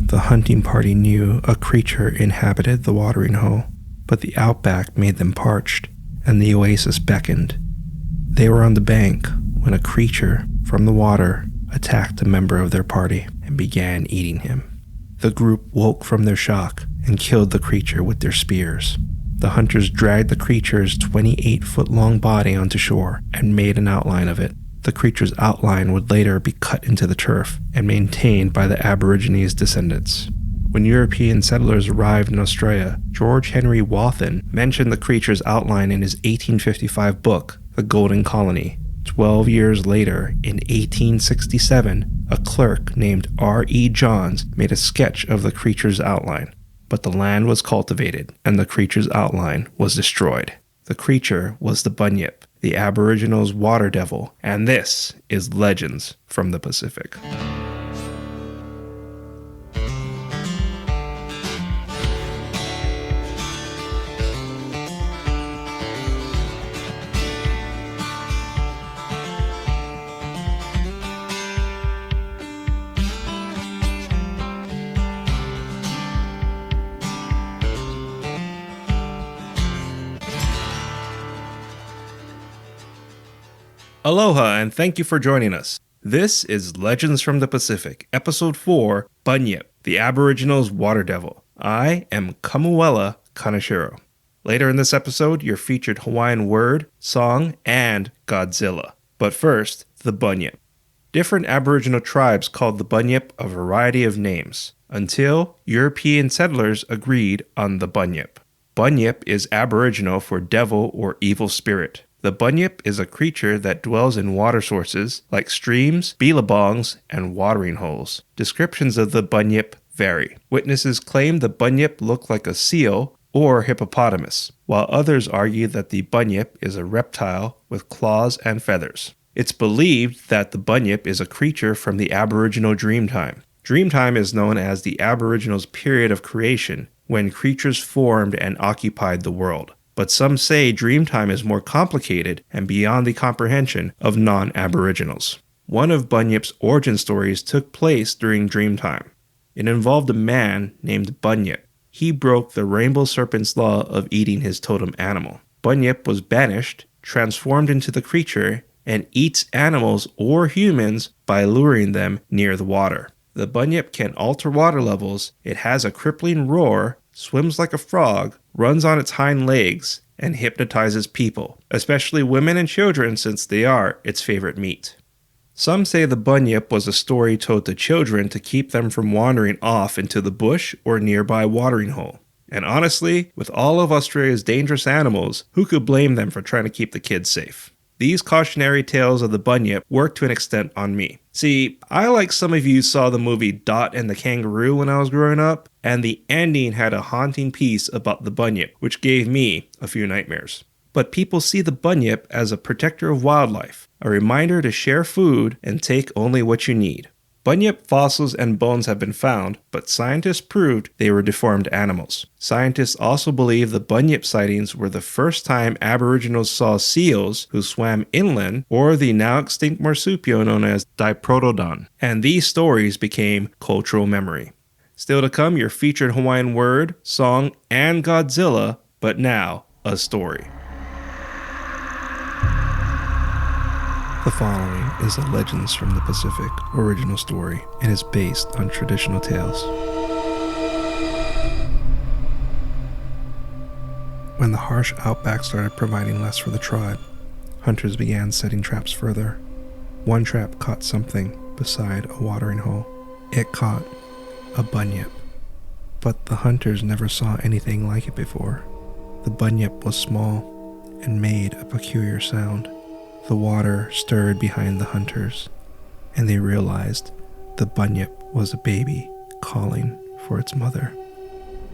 The hunting party knew a creature inhabited the watering hole, but the outback made them parched, and the oasis beckoned. They were on the bank when a creature from the water attacked a member of their party and began eating him. The group woke from their shock and killed the creature with their spears. The hunters dragged the creature's 28-foot-long body onto shore and made an outline of it. The creature's outline would later be cut into the turf and maintained by the Aborigines' descendants. When European settlers arrived in Australia, George Henry Wathen mentioned the creature's outline in his 1855 book, The Golden Colony. 12 years later, in 1867, a clerk named R.E. Johns made a sketch of the creature's outline. But the land was cultivated, and the creature's outline was destroyed. The creature was the Bunyip, the Aboriginals' water devil, and this is Legends from the Pacific. Aloha, and thank you for joining us. This is Legends from the Pacific, Episode 4, Bunyip, the Aboriginals' Water Devil. I am Kamuela Kaneshiro. Later in this episode, your featured Hawaiian word, song, and Godzilla. But first, the Bunyip. Different Aboriginal tribes called the Bunyip a variety of names, until European settlers agreed on the Bunyip. Bunyip is Aboriginal for devil or evil spirit. The Bunyip is a creature that dwells in water sources like streams, billabongs, and watering holes. Descriptions of the Bunyip vary. Witnesses claim the Bunyip looked like a seal or hippopotamus, while others argue that the Bunyip is a reptile with claws and feathers. It's believed that the Bunyip is a creature from the Aboriginal Dreamtime. Dreamtime is known as the Aboriginals' period of creation, when creatures formed and occupied the world. But some say Dreamtime is more complicated and beyond the comprehension of non-Aboriginals. One of Bunyip's origin stories took place during Dreamtime. It involved a man named Bunyip. He broke the Rainbow Serpent's law of eating his totem animal. Bunyip was banished, transformed into the creature, and eats animals or humans by luring them near the water. The Bunyip can alter water levels, it has a crippling roar, swims like a frog, runs on its hind legs, and hypnotizes people, especially women and children since they are its favorite meat. Some say the Bunyip was a story told to children to keep them from wandering off into the bush or nearby watering hole. And honestly, with all of Australia's dangerous animals, who could blame them for trying to keep the kids safe? These cautionary tales of the Bunyip work to an extent on me. See, I, like some of you, saw the movie Dot and the Kangaroo when I was growing up, and the ending had a haunting piece about the Bunyip, which gave me a few nightmares. But people see the Bunyip as a protector of wildlife, a reminder to share food and take only what you need. Bunyip fossils and bones have been found, but scientists proved they were deformed animals. Scientists also believe the Bunyip sightings were the first time Aboriginals saw seals who swam inland, or the now extinct marsupial known as Diprotodon. And these stories became cultural memory. Still to come, your featured Hawaiian word, song, and Godzilla, but now, a story. The following is a Legends from the Pacific original story and is based on traditional tales. When the harsh outback started providing less for the tribe, hunters began setting traps further. One trap caught something beside a watering hole. It caught a Bunyip, but the hunters never saw anything like it before. The Bunyip was small and made a peculiar sound. The water stirred behind the hunters, and they realized the Bunyip was a baby calling for its mother.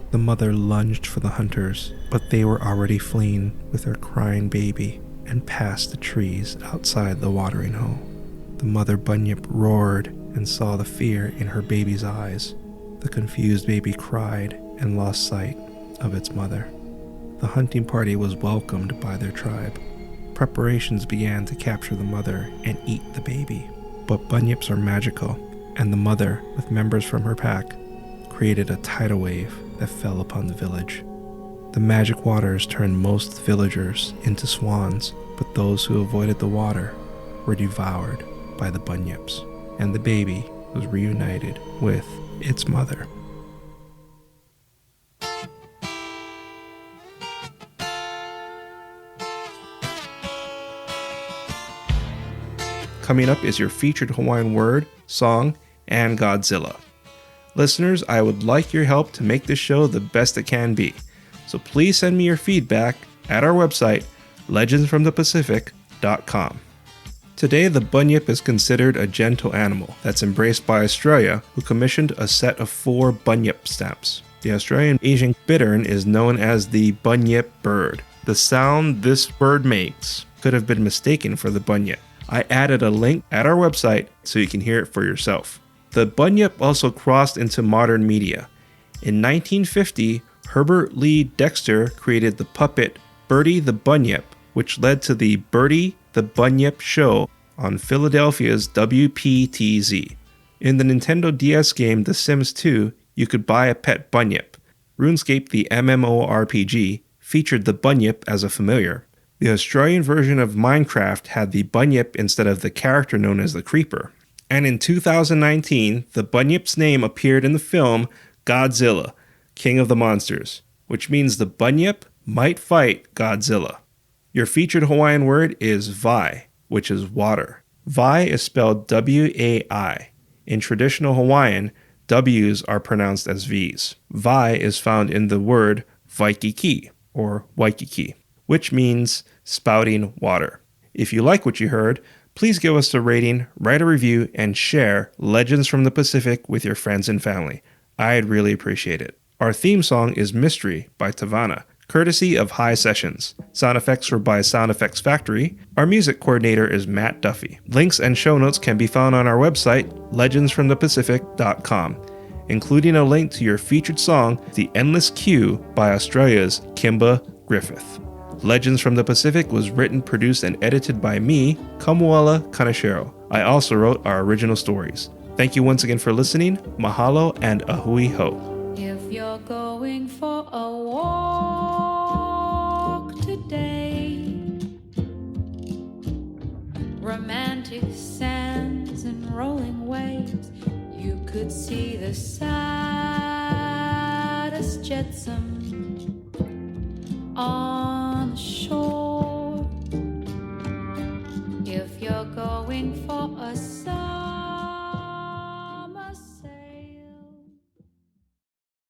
The mother lunged for the hunters, but they were already fleeing with their crying baby and passed the trees outside the watering hole. The mother Bunyip roared and saw the fear in her baby's eyes. The confused baby cried and lost sight of its mother. The hunting party was welcomed by their tribe. Preparations began to capture the mother and eat the baby. But Bunyips are magical, and the mother, with members from her pack, created a tidal wave that fell upon the village. The magic waters turned most villagers into swans, but those who avoided the water were devoured by the bunyips, and the baby was reunited with its mother. Coming up is your featured Hawaiian word, song, and Godzilla. Listeners, I would like your help to make this show the best it can be. So please send me your feedback at our website, legendsfromthepacific.com. Today, the bunyip is considered a gentle animal that's embraced by Australia, who commissioned a set of 4 bunyip stamps. The Australian Asian bittern is known as the bunyip bird. The sound this bird makes could have been mistaken for the bunyip. I added a link at our website so you can hear it for yourself. The bunyip also crossed into modern media. In 1950, Herbert Lee Dexter created the puppet Bertie the Bunyip, which led to the Bertie the Bunyip show on Philadelphia's WPTZ. In the Nintendo DS game The Sims 2, you could buy a pet bunyip. RuneScape, the MMORPG, featured the bunyip as a familiar. The Australian version of Minecraft had the bunyip instead of the character known as the creeper. And in 2019, the bunyip's name appeared in the film Godzilla, King of the Monsters, which means the bunyip might fight Godzilla. Your featured Hawaiian word is vai, which is water. Vai is spelled W-A-I. In traditional Hawaiian, W's are pronounced as V's. Vai is found in the word Waikiki, or Waikiki, which means spouting water. If you like what you heard, please give us a rating, write a review, and share Legends from the Pacific with your friends and family. I'd really appreciate it. Our theme song is Mystery by Tavana, courtesy of High Sessions. Sound effects were by Sound Effects Factory. Our music coordinator is Matt Duffy. Links and show notes can be found on our website, legendsfromthepacific.com, including a link to your featured song, The Endless Queue by Australia's Kimba Griffith. Legends from the Pacific was written, produced, and edited by me, Kamuela Kaneshiro. I also wrote our original stories. Thank you once again for listening. Mahalo and ahui ho. If you're going for a walk today, romantic sands and rolling waves, you could see the saddest jetsam on